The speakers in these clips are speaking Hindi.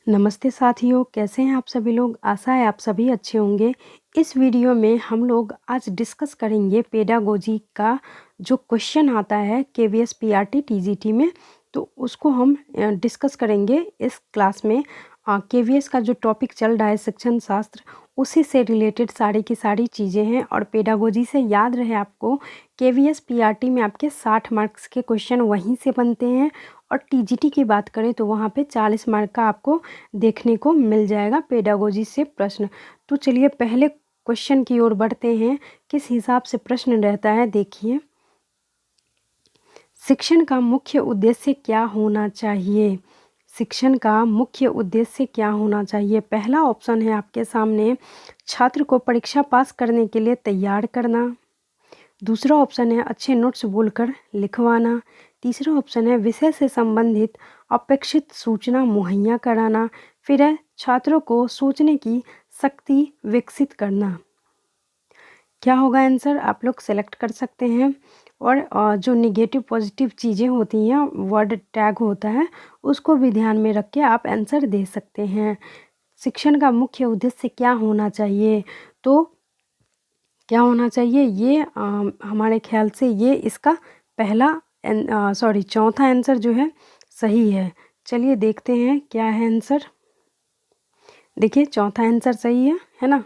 नमस्ते साथियों, कैसे हैं आप सभी लोग? आशा है आप सभी अच्छे होंगे। इस वीडियो में हम लोग आज डिस्कस करेंगे पेडागोजी का जो क्वेश्चन आता है केवीएस पीआरटी टीजीटी में, तो उसको हम डिस्कस करेंगे इस क्लास में। केवीएस का जो टॉपिक चल रहा है शिक्षण शास्त्र, उसी से रिलेटेड सारी की सारी चीज़ें हैं। और पेडागोजी से याद रहे आपको, केवीएस पीआरटी में आपके 60 मार्क्स के क्वेश्चन वहीं से बनते हैं। और टीजीटी की बात करें तो वहाँ पे 40 मार्क का आपको देखने को मिल जाएगा पेडागोजी से प्रश्न। तो चलिए पहले क्वेश्चन की ओर बढ़ते हैं। किस हिसाब से प्रश्न रहता है देखिए। शिक्षण का मुख्य उद्देश्य क्या होना चाहिए? शिक्षण का मुख्य उद्देश्य क्या होना चाहिए? पहला ऑप्शन है आपके सामने, छात्र को परीक्षा पास करने के लिए तैयार करना। दूसरा ऑप्शन है अच्छे नोट्स बोलकर लिखवाना। तीसरा ऑप्शन है विषय से संबंधित अपेक्षित सूचना मुहैया कराना। फिर है छात्रों को सोचने की शक्ति विकसित करना। क्या होगा आंसर? आप लोग सेलेक्ट कर सकते हैं। और जो निगेटिव पॉजिटिव चीज़ें होती हैं, वर्ड टैग होता है, उसको भी ध्यान में रख के आप आंसर दे सकते हैं। शिक्षण का मुख्य उद्देश्य क्या होना चाहिए? तो क्या होना चाहिए ये हमारे ख्याल से ये इसका चौथा आंसर जो है सही है। चलिए देखते हैं क्या है आंसर। देखिए चौथा आंसर सही है ना।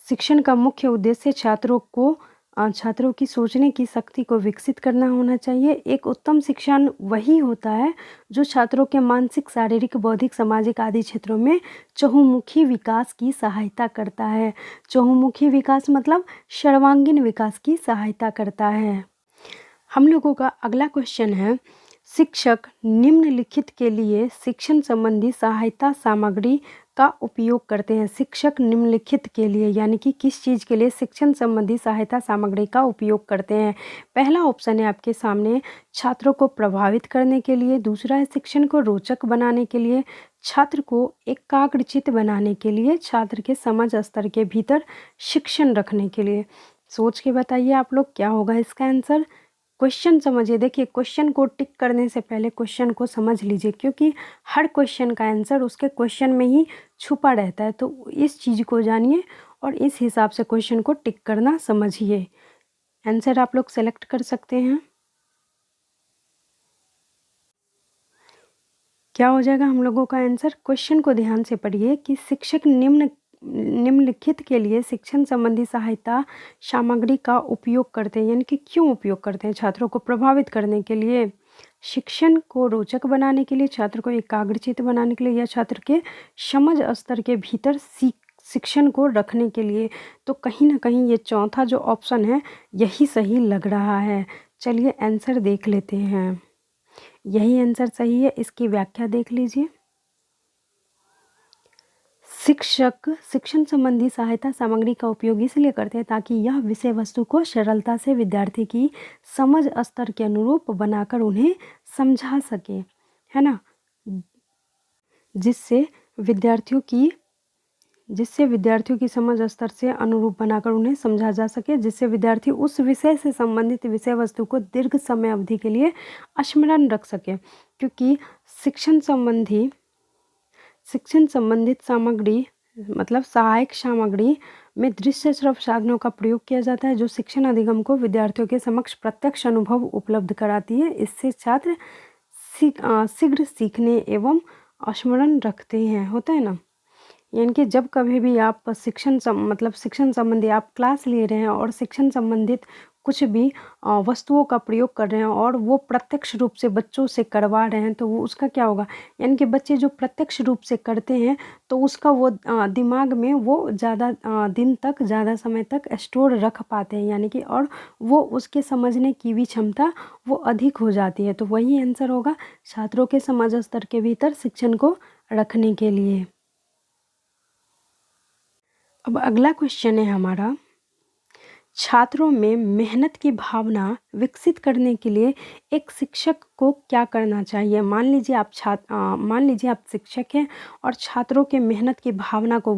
शिक्षण का मुख्य उद्देश्य छात्रों की सोचने की शक्ति को विकसित करना होना चाहिए। एक उत्तम शिक्षण वही होता है जो छात्रों के मानसिक, शारीरिक, बौद्धिक, सामाजिक आदि क्षेत्रों में चहुमुखी विकास की सहायता करता है। चहुमुखी विकास मतलब सर्वांगीण विकास की सहायता करता है। हम लोगों का अगला क्वेश्चन है, शिक्षक निम्नलिखित के लिए शिक्षण संबंधी सहायता सामग्री का उपयोग करते हैं। शिक्षक निम्नलिखित के लिए यानी कि किस चीज़ के लिए शिक्षण संबंधी सहायता सामग्री का उपयोग करते हैं? पहला ऑप्शन है आपके सामने, छात्रों को प्रभावित करने के लिए। दूसरा है शिक्षण को रोचक बनाने के लिए। छात्र को एकाग्रचित्त बनाने के लिए। छात्र के समझ स्तर के भीतर शिक्षण रखने के लिए। सोच के बताइए आप लोग क्या होगा इसका आंसर। क्वेश्चन समझिए। देखिए क्वेश्चन को टिक करने से पहले क्वेश्चन को समझ लीजिए, क्योंकि हर क्वेश्चन का आंसर उसके क्वेश्चन में ही छुपा रहता है। तो इस चीज़ को जानिए और इस हिसाब से क्वेश्चन को टिक करना समझिए। आंसर आप लोग सेलेक्ट कर सकते हैं। क्या हो जाएगा हम लोगों का आंसर? क्वेश्चन को ध्यान से पढ़िए कि शिक्षक निम्नलिखित के लिए शिक्षण संबंधी सहायता सामग्री का उपयोग करते हैं, यानी कि क्यों उपयोग करते हैं? छात्रों को प्रभावित करने के लिए, शिक्षण को रोचक बनाने के लिए, छात्र को एकाग्रचित्त बनाने के लिए, या छात्र के समझ स्तर के भीतर शिक्षण को रखने के लिए। तो कहीं ना कहीं ये चौथा जो ऑप्शन है यही सही लग रहा है। चलिए आंसर देख लेते हैं। यही आंसर सही है। इसकी व्याख्या देख लीजिए। शिक्षक शिक्षण संबंधी सहायता सामग्री का उपयोग इसलिए करते हैं ताकि यह विषय वस्तु को सरलता से विद्यार्थी की समझ स्तर के अनुरूप बनाकर उन्हें समझा सके, है ना। जिससे विद्यार्थियों की समझ स्तर से अनुरूप बनाकर उन्हें समझा जा सके, जिससे विद्यार्थी उस विषय से संबंधित विषय वस्तु को दीर्घ समय अवधि के लिए स्मरण रख सके। क्योंकि शिक्षण संबंधित सामग्री मतलब सहायक सामग्री में दृश्य श्रव्य साधनों का प्रयोग किया जाता है, जो शिक्षण अधिगम को विद्यार्थियों के समक्ष प्रत्यक्ष अनुभव उपलब्ध कराती है। इससे छात्र शीघ्र सीखने एवं स्मरण रखते हैं, होता है ना। यानी कि जब कभी भी आप शिक्षण संबंधी आप क्लास ले रहे हैं और शिक्षण संबंधित कुछ भी वस्तुओं का प्रयोग कर रहे हैं और वो प्रत्यक्ष रूप से बच्चों से करवा रहे हैं, तो वो उसका क्या होगा, यानी कि बच्चे जो प्रत्यक्ष रूप से करते हैं तो उसका वो दिमाग में वो ज़्यादा दिन तक, ज़्यादा समय तक स्टोर रख पाते हैं, यानी कि और वो उसके समझने की भी क्षमता वो अधिक हो जाती है। तो वही आंसर होगा, छात्रों के समझ स्तर के भीतर शिक्षण को रखने के लिए। अब अगला क्वेश्चन है हमारा, छात्रों में मेहनत की भावना विकसित करने के लिए एक शिक्षक को क्या करना चाहिए? मान लीजिए आप शिक्षक हैं और छात्रों के मेहनत की भावना को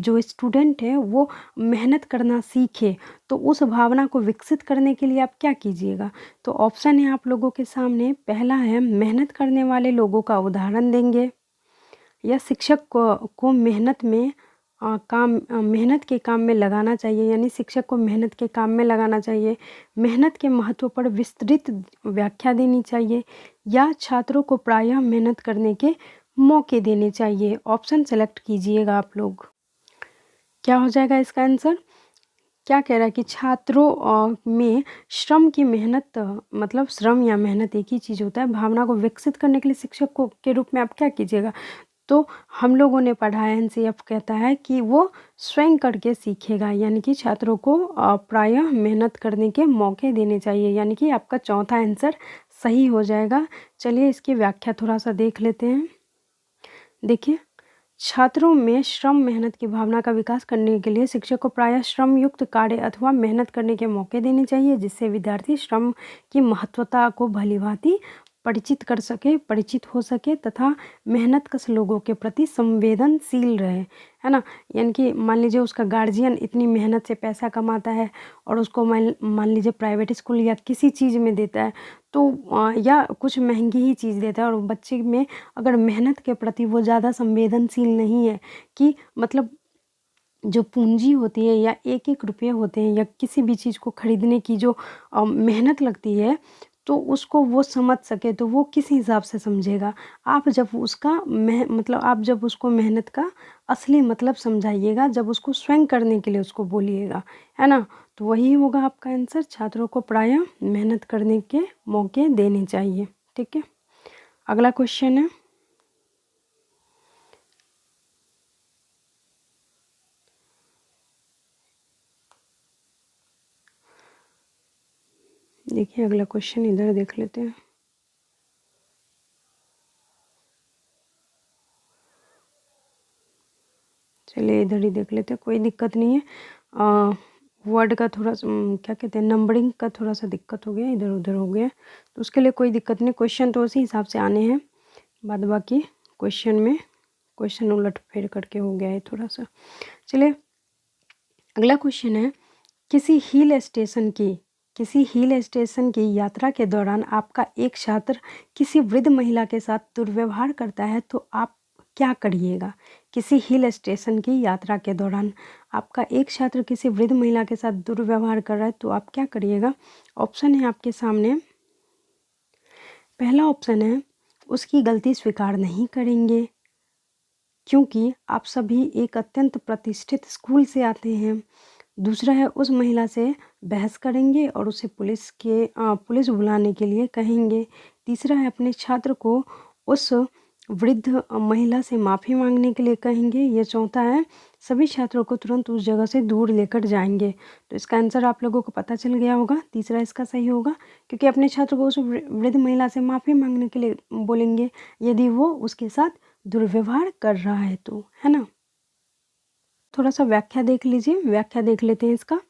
जो स्टूडेंट है वो मेहनत करना सीखे, तो उस भावना को विकसित करने के लिए आप क्या कीजिएगा? तो ऑप्शन है आप लोगों के सामने। पहला है मेहनत करने वाले लोगों का उदाहरण देंगे। या शिक्षक को मेहनत के काम में लगाना चाहिए, यानी शिक्षक को मेहनत के काम में लगाना चाहिए। मेहनत के महत्व पर विस्तृत व्याख्या देनी चाहिए, या छात्रों को प्रायः मेहनत करने के मौके देने चाहिए। ऑप्शन सेलेक्ट कीजिएगा आप लोग। क्या हो जाएगा इसका आंसर? क्या कह रहा है कि छात्रों में श्रम की मेहनत, मतलब श्रम या मेहनत एक ही चीज़ होता है, भावना को विकसित करने के लिए शिक्षक को के रूप में आप क्या कीजिएगा? तो हम लोगों ने पढ़ा है, एनसीईएफ कहता है कि वो स्वयं करके सीखेगा, यानी कि छात्रों को प्रायः मेहनत करने के मौके देने चाहिए, यानी कि आपका चौथा आंसर सही हो जाएगा। चलिए इसकी व्याख्या थोड़ा सा देख लेते हैं। देखिए, छात्रों में श्रम मेहनत की भावना का विकास करने के लिए शिक्षक को प्रायः श्रम युक्त कार्य अथवा मेहनत करने के मौके देने चाहिए, जिससे विद्यार्थी श्रम की महत्वता को भलीभांति परिचित हो सके तथा मेहनतकश लोगों के प्रति संवेदनशील रहे, है ना। यानी कि मान लीजिए उसका गार्जियन इतनी मेहनत से पैसा कमाता है और उसको मान लीजिए प्राइवेट स्कूल या किसी चीज़ में देता है, तो या कुछ महंगी ही चीज़ देता है, और बच्चे में अगर मेहनत के प्रति वो ज़्यादा संवेदनशील नहीं है, कि मतलब जो पूंजी होती है या एक एक रुपये होते हैं या किसी भी चीज़ को खरीदने की जो मेहनत लगती है, तो उसको वो समझ सके, तो वो किस हिसाब से समझेगा? आप जब उसका आप जब उसको मेहनत का असली मतलब समझाइएगा, जब उसको स्वयं करने के लिए उसको बोलिएगा, है ना। तो वही होगा आपका आंसर। छात्रों को प्रायः मेहनत करने के मौके देने चाहिए। ठीक है, अगला क्वेश्चन है, देखिए अगला क्वेश्चन इधर देख लेते हैं। चलिए इधर ही देख लेते हैं, कोई दिक्कत नहीं है। वर्ड का थोड़ा क्या कहते हैं, नंबरिंग का थोड़ा सा दिक्कत हो गया, इधर उधर हो गया, तो उसके लिए कोई दिक्कत नहीं, क्वेश्चन तो उसी हिसाब से आने हैं। बाद बाकी क्वेश्चन उलट फेर करके हो गया है थोड़ा सा। चलिए अगला क्वेश्चन है, किसी हिल स्टेशन की यात्रा के दौरान आपका एक छात्र किसी वृद्ध महिला के साथ दुर्व्यवहार करता है, तो आप क्या करिएगा? किसी हिल स्टेशन की यात्रा के दौरान आपका एक छात्र किसी वृद्ध महिला के साथ दुर्व्यवहार कर रहा है, तो आप क्या करिएगा? ऑप्शन है आपके सामने। पहला ऑप्शन है, उसकी गलती स्वीकार नहीं करेंगे, क्योंकि आप सभी एक अत्यंत प्रतिष्ठित स्कूल से आते हैं। दूसरा है, उस महिला से बहस करेंगे और उसे पुलिस बुलाने के लिए कहेंगे। तीसरा है, अपने छात्र को उस वृद्ध महिला से माफ़ी मांगने के लिए कहेंगे। ये चौथा है, सभी छात्रों को तुरंत उस जगह से दूर लेकर जाएंगे। तो इसका आंसर आप लोगों को पता चल गया होगा, तीसरा इसका सही होगा, क्योंकि अपने छात्र को उस वृद्ध महिला से माफ़ी मांगने के लिए बोलेंगे यदि वो उसके साथ दुर्व्यवहार कर रहा है, तो है ना। थोड़ा सा व्याख्या देख लीजिए, व्याख्या देख लेते हैं इसका।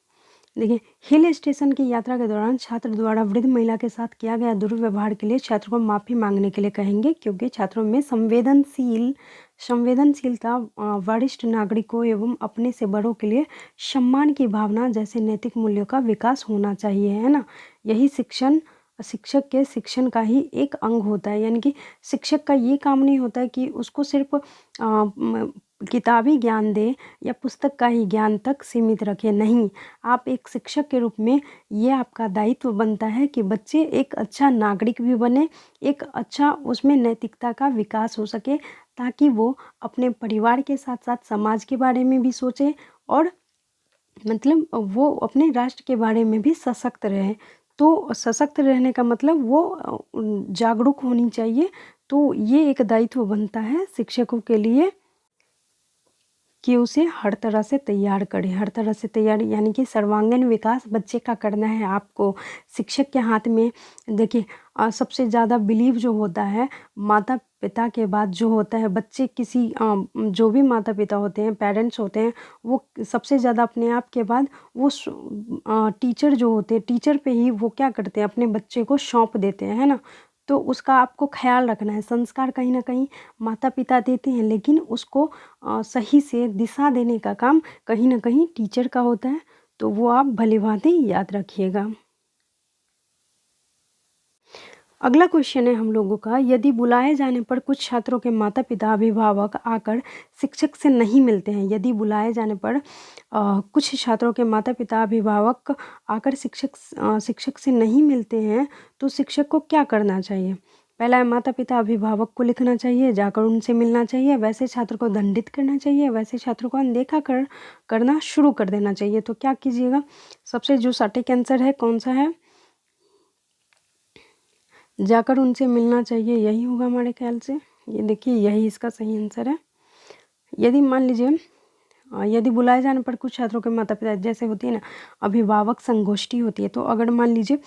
देखिए, हिल स्टेशन की यात्रा के दौरान छात्र द्वारा वृद्ध महिला के साथ किया गया दुर्व्यवहार के लिए छात्र को माफ़ी मांगने के लिए कहेंगे, क्योंकि छात्रों में संवेदनशीलता, वरिष्ठ नागरिकों एवं अपने से बड़ों के लिए सम्मान की भावना जैसे नैतिक मूल्यों का विकास होना चाहिए, है ना। यही शिक्षक के शिक्षण का ही एक अंग होता है, यानी कि शिक्षक का ये काम नहीं होता है कि उसको सिर्फ किताबी ज्ञान दे या पुस्तक का ही ज्ञान तक सीमित रखे, नहीं। आप एक शिक्षक के रूप में ये आपका दायित्व बनता है कि बच्चे एक अच्छा नागरिक भी बने, एक अच्छा उसमें नैतिकता का विकास हो सके, ताकि वो अपने परिवार के साथ साथ समाज के बारे में भी सोचे, और मतलब वो अपने राष्ट्र के बारे में भी सशक्त रहे। तो सशक्त रहने का मतलब वो जागरूक होनी चाहिए। तो ये एक दायित्व बनता है शिक्षकों के लिए कि उसे हर तरह से तैयार करें, हर तरह से तैयार, यानी कि सर्वांगीण विकास बच्चे का करना है आपको। शिक्षक के हाथ में देखिए, सबसे ज़्यादा बिलीव जो होता है माता पिता के बाद जो होता है, बच्चे किसी जो भी माता पिता होते हैं, पेरेंट्स होते हैं, वो सबसे ज़्यादा अपने आप के बाद वो टीचर जो होते हैं, टीचर पे ही वो क्या करते हैं, अपने बच्चे को सौंप देते हैं, है ना। तो उसका आपको ख्याल रखना है। संस्कार कहीं ना कहीं माता पिता देते हैं, लेकिन उसको सही से दिशा देने का काम कहीं ना कहीं टीचर का होता है। तो वो आप भलीभांति याद रखिएगा। अगला क्वेश्चन है हम लोगों का, यदि बुलाए जाने पर कुछ छात्रों के माता पिता अभिभावक आकर शिक्षक से नहीं मिलते हैं, यदि बुलाए जाने पर कुछ छात्रों के माता पिता अभिभावक आकर शिक्षक से नहीं मिलते हैं तो शिक्षक को क्या करना चाहिए? पहला है, माता पिता अभिभावक को लिखना चाहिए, जाकर उनसे मिलना चाहिए, वैसे छात्र को दंडित करना चाहिए, वैसे छात्र को अनदेखा करना शुरू कर देना चाहिए। तो क्या कीजिएगा? सबसे जो सटीक आंसर है कौन सा है? जाकर उनसे मिलना चाहिए, यही होगा हमारे ख्याल से। ये देखिए, यही इसका सही आंसर है। यदि मान लीजिए यदि बुलाए जाने पर कुछ छात्रों के माता पिता, जैसे होती है ना अभिभावक संगोष्ठी होती है, तो अगर मान लीजिए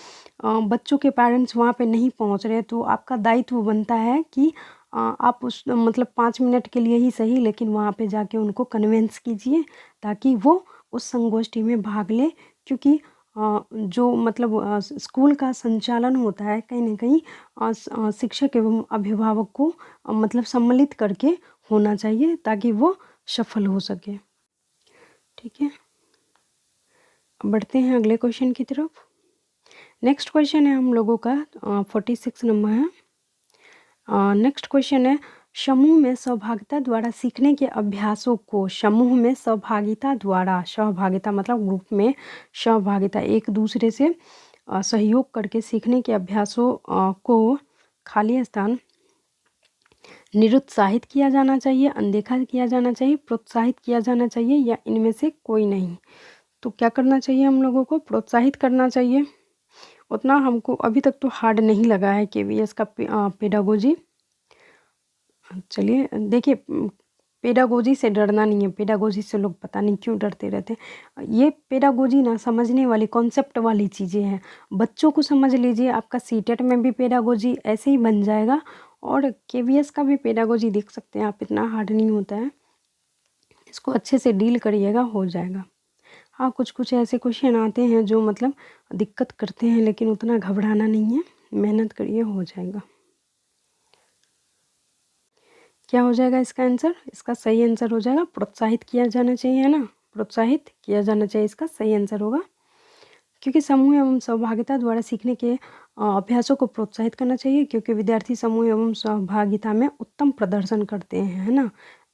बच्चों के पेरेंट्स वहाँ पे नहीं पहुँच रहे, तो आपका दायित्व बनता है कि आप उस मतलब 5 मिनट के लिए ही सही, लेकिन वहाँ पे जाके उनको कन्विंस कीजिए ताकि वो उस संगोष्ठी में भाग ले। क्योंकि जो मतलब स्कूल का संचालन होता है कहीं ना कहीं शिक्षक एवं अभिभावक को मतलब सम्मिलित करके होना चाहिए ताकि वो सफल हो सके। ठीक है, अब बढ़ते हैं अगले क्वेश्चन की तरफ। नेक्स्ट क्वेश्चन है हम लोगों का 46 नंबर है। नेक्स्ट क्वेश्चन है, समूह में सहभागिता द्वारा सीखने के अभ्यासों को, समूह में सहभागिता मतलब ग्रुप में सहभागिता, एक दूसरे से सहयोग करके सीखने के अभ्यासों को खाली स्थान निरुत्साहित किया जाना चाहिए, अनदेखा किया जाना चाहिए, प्रोत्साहित किया जाना चाहिए, या इनमें से कोई नहीं। तो क्या करना चाहिए हम लोगों को? प्रोत्साहित करना चाहिए। उतना हमको अभी तक तो हार्ड नहीं लगा है केवीएस का पेडागोजी। चलिए देखिए, पेडागोजी से डरना नहीं है, पेडागोजी से लोग पता नहीं क्यों डरते रहते हैं। ये पेडागोजी ना समझने वाली, कॉन्सेप्ट वाली चीज़ें हैं। बच्चों को समझ लीजिए, आपका सीटेट में भी पेडागोजी ऐसे ही बन जाएगा, और केवीएस का भी पेडागोजी देख सकते हैं आप, इतना हार्ड नहीं होता है। इसको अच्छे से डील करिएगा, हो जाएगा। हाँ, कुछ कुछ ऐसे क्वेश्चन आते हैं जो मतलब दिक्कत करते हैं, लेकिन उतना घबराना नहीं है, मेहनत करिए, हो जाएगा। क्या हो जाएगा इसका आंसर? इसका सही आंसर हो जाएगा प्रोत्साहित किया जाना चाहिए, है ना, प्रोत्साहित किया जाना चाहिए, इसका सही आंसर होगा। क्योंकि समूह एवं सहभागिता द्वारा सीखने के अभ्यासों को प्रोत्साहित करना चाहिए, क्योंकि विद्यार्थी समूह एवं सहभागिता में उत्तम प्रदर्शन करते हैं, है ना।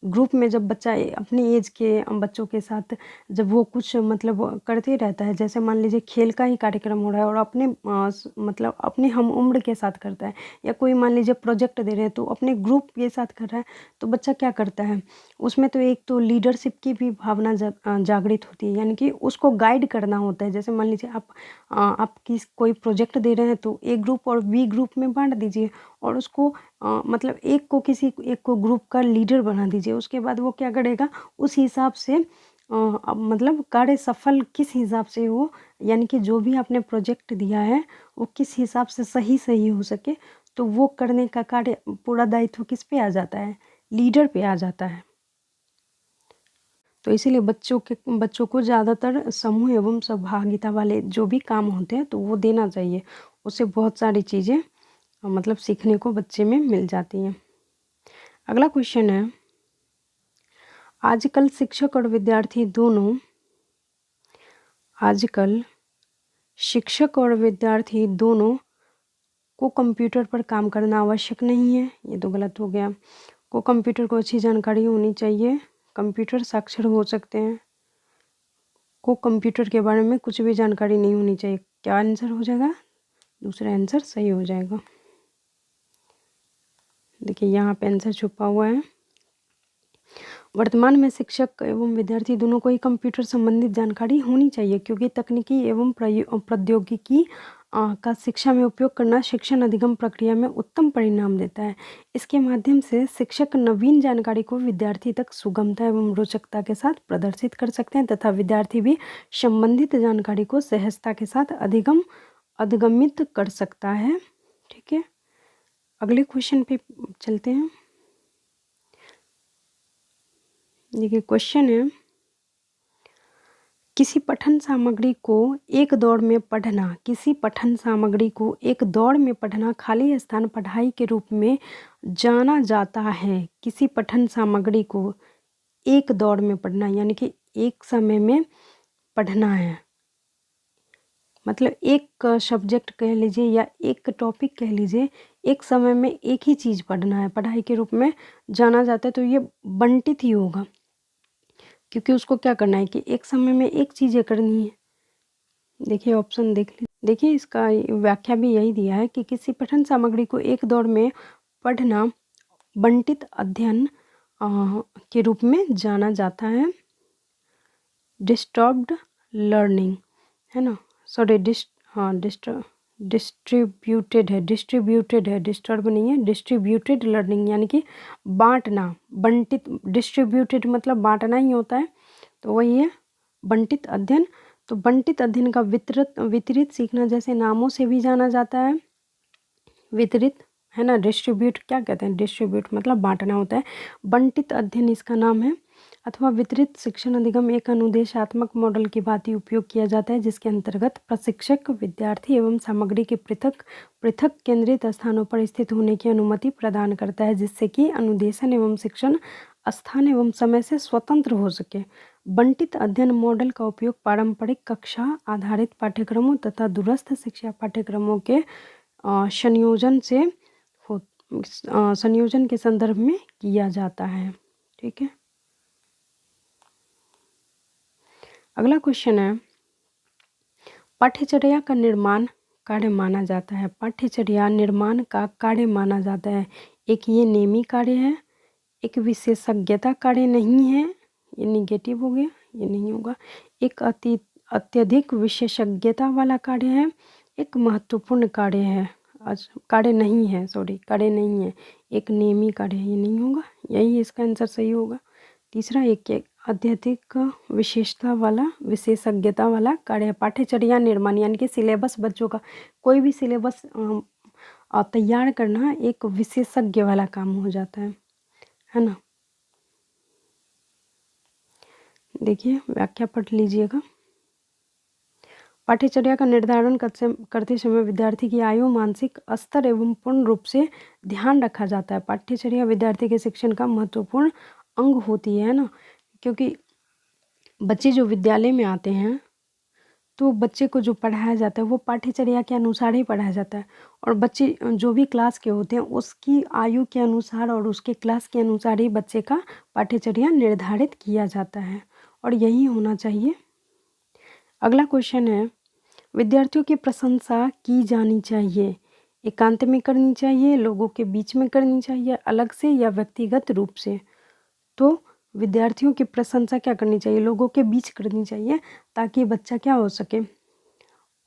ग्रुप में जब बच्चा अपनी एज के बच्चों के साथ जब वो कुछ मतलब करते रहता है, जैसे मान लीजिए खेल का ही कार्यक्रम हो रहा है और अपने मतलब अपने हम उम्र के साथ करता है, या कोई मान लीजिए प्रोजेक्ट दे रहे हैं तो अपने ग्रुप के साथ कर रहा है, तो बच्चा क्या करता है उसमें, तो एक तो लीडरशिप की भी भावना जागृत होती है, यानी कि उसको गाइड करना होता है। जैसे मान लीजिए आप कोई प्रोजेक्ट दे रहे हैं तो ए ग्रुप और बी ग्रुप में बांट दीजिए, और उसको मतलब एक को ग्रुप का लीडर बना दीजिए। उसके बाद वो क्या करेगा, उस हिसाब से मतलब कार्य सफल किस हिसाब से हो, यानी कि जो भी आपने प्रोजेक्ट दिया है वो किस हिसाब से सही हो सके, तो वो करने का कार्य पूरा दायित्व किस पे आ जाता है? लीडर पे आ जाता है। तो इसीलिए बच्चों को ज़्यादातर समूह एवं सहभागिता वाले जो भी काम होते हैं तो वो देना चाहिए। उससे बहुत सारी चीज़ें मतलब सीखने को बच्चे में मिल जाती हैं। अगला क्वेश्चन है, आजकल शिक्षक और विद्यार्थी दोनों को कंप्यूटर पर काम करना आवश्यक नहीं है। ये तो गलत हो गया। को कंप्यूटर को अच्छी जानकारी होनी चाहिए, कंप्यूटर साक्षर हो सकते हैं, को कंप्यूटर के बारे में कुछ भी जानकारी नहीं होनी चाहिए। क्या आंसर हो जाएगा? दूसरा आंसर सही हो जाएगा। देखिए यहाँ पे आंसर छुपा हुआ है। वर्तमान में शिक्षक एवं विद्यार्थी दोनों को ही कंप्यूटर संबंधित जानकारी होनी चाहिए, क्योंकि तकनीकी एवं प्रौद्योगिकी का शिक्षा में उपयोग करना शिक्षण अधिगम प्रक्रिया में उत्तम परिणाम देता है। इसके माध्यम से शिक्षक नवीन जानकारी को विद्यार्थी तक सुगमता एवं रोचकता के साथ प्रदर्शित कर सकते हैं, तथा विद्यार्थी भी संबंधित जानकारी को सहजता के साथ अधिगमित कर सकता है। ठीक है, अगले क्वेश्चन पे चलते हैं। देखिए क्वेश्चन है, किसी पठन सामग्री को एक दौर में पढ़ना खाली स्थान पढ़ाई के रूप में जाना जाता है। किसी पठन सामग्री को एक दौर में पढ़ना यानी कि एक समय में पढ़ना है, मतलब एक सब्जेक्ट कह लीजिए या एक टॉपिक कह लीजिए, एक समय में एक ही चीज़ पढ़ना है, पढ़ाई के रूप में जाना जाता है, तो ये बंटित ही होगा, क्योंकि उसको क्या करना है कि एक समय में एक चीज़ें करनी है। देखिए ऑप्शन देख लीजिए। देखिए इसका व्याख्या भी यही दिया है कि किसी पठन सामग्री को एक दौर में पढ़ना बंटित अध्ययन के रूप में जाना जाता है। डिस्टर्ब्ड लर्निंग है ना, सॉरी डिस्ट्रीब्यूटेड है, डिस्टर्ब नहीं है, डिस्ट्रीब्यूटेड लर्निंग यानी कि बांटना, बंटित, डिस्ट्रीब्यूटेड मतलब बांटना ही होता है, तो वही है बंटित अध्ययन। तो बंटित अध्ययन का वितरित सीखना जैसे नामों से भी जाना जाता है, वितरित है ना, डिस्ट्रीब्यूट क्या कहते हैं, डिस्ट्रीब्यूट मतलब बांटना होता है, बंटित अध्ययन इसका नाम है। अथवा वितरित शिक्षण अधिगम एक अनुदेशात्मक मॉडल की भांति उपयोग किया जाता है, जिसके अंतर्गत प्रशिक्षक विद्यार्थी एवं सामग्री के पृथक पृथक केंद्रित स्थानों पर स्थित होने की अनुमति प्रदान करता है, जिससे कि अनुदेशन एवं शिक्षण स्थान एवं समय से स्वतंत्र हो सके। बंटित अध्ययन मॉडल का उपयोग पारंपरिक कक्षा आधारित पाठ्यक्रमों तथा दूरस्थ शिक्षा पाठ्यक्रमों के संयोजन के संदर्भ में किया जाता है। ठीक है, अगला क्वेश्चन है, पाठ्यचर्या का निर्माण कार्य माना जाता है। पाठ्यचर्या निर्माण का कार्य माना जाता है। एक ये नेमी कार्य है, एक विशेषज्ञता कार्य नहीं है, ये निगेटिव हो गया, ये नहीं होगा। एक अत्यधिक विशेषज्ञता वाला कार्य है, एक महत्वपूर्ण कार्य है, कार्य नहीं है, सॉरी कार्य नहीं है, एक नेमी कार्य है, ये नहीं होगा, यही इसका आंसर सही होगा। तीसरा, एक अत्यधिक विशेषज्ञता वाला कार्य। पाठ्यचर्या निर्माण यानी कि सिलेबस, बच्चों का कोई भी सिलेबस तैयार करना एक विशेषज्ञ वाला काम हो जाता है ना। देखिए व्याख्या पढ़ लीजिएगा। पाठ्यचर्या का निर्धारण करते समय विद्यार्थी की आयु, मानसिक स्तर एवं पूर्ण रूप से ध्यान रखा जाता है। पाठ्यचर्या विद्यार्थी के शिक्षण का महत्वपूर्ण अंग होती है ना, क्योंकि बच्चे जो विद्यालय में आते हैं तो बच्चे को जो पढ़ाया जाता है वो पाठ्यचर्या के अनुसार ही पढ़ाया जाता है, और बच्चे जो भी क्लास के होते हैं उसकी आयु के अनुसार और उसके क्लास के अनुसार ही बच्चे का पाठ्यचर्या निर्धारित किया जाता है, और यही होना चाहिए। अगला क्वेश्चन है, विद्यार्थियों की प्रशंसा की जानी चाहिए, एकांत में करनी चाहिए, लोगों के बीच में करनी चाहिए, अलग से या व्यक्तिगत रूप से। तो विद्यार्थियों की प्रशंसा क्या करनी चाहिए, लोगों के बीच करनी चाहिए, ताकि बच्चा क्या हो सके,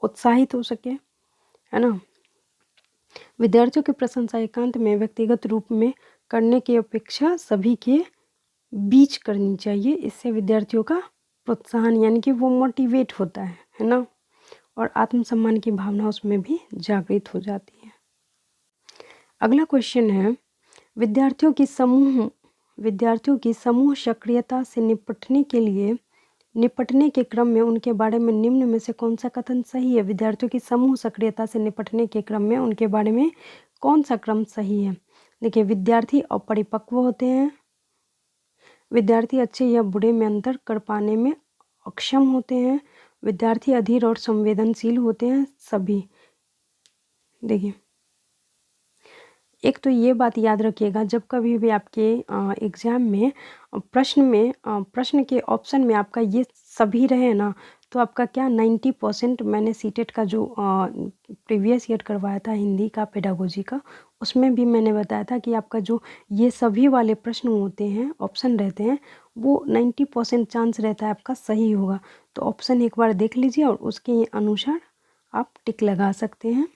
उत्साहित हो सके, है ना। विद्यार्थियों की प्रशंसा एकांत में, व्यक्तिगत रूप में करने की अपेक्षा सभी के बीच करनी चाहिए। इससे विद्यार्थियों का प्रोत्साहन यानी कि वो मोटिवेट होता है ना, और आत्मसम्मान की भावना उसमें भी जागृत हो जाती है। अगला क्वेश्चन है, विद्यार्थियों की समूह सक्रियता से निपटने के क्रम में उनके बारे में निम्न में से कौन सा कथन सही है। विद्यार्थियों की समूह सक्रियता से निपटने के क्रम में उनके बारे में कौन सा क्रम सही है। देखिए, विद्यार्थी अपरिपक्व होते हैं, विद्यार्थी अच्छे या बुरे में अंतर कर पाने में अक्षम होते हैं, विद्यार्थी अधीर और संवेदनशील होते हैं सभी। देखिए, एक तो ये बात याद रखिएगा, जब कभी भी आपके एग्ज़ाम में प्रश्न के ऑप्शन में आपका ये सभी रहे ना, तो आपका क्या 90% मैंने सीटेट का जो प्रीवियस ईयर करवाया था हिंदी का, पेडागोजी का, उसमें भी मैंने बताया था कि आपका जो ये सभी वाले प्रश्न होते हैं, ऑप्शन रहते हैं, वो 90% चांस रहता है आपका सही होगा। तो ऑप्शन एक बार देख लीजिए और उसके अनुसार आप टिक लगा सकते हैं।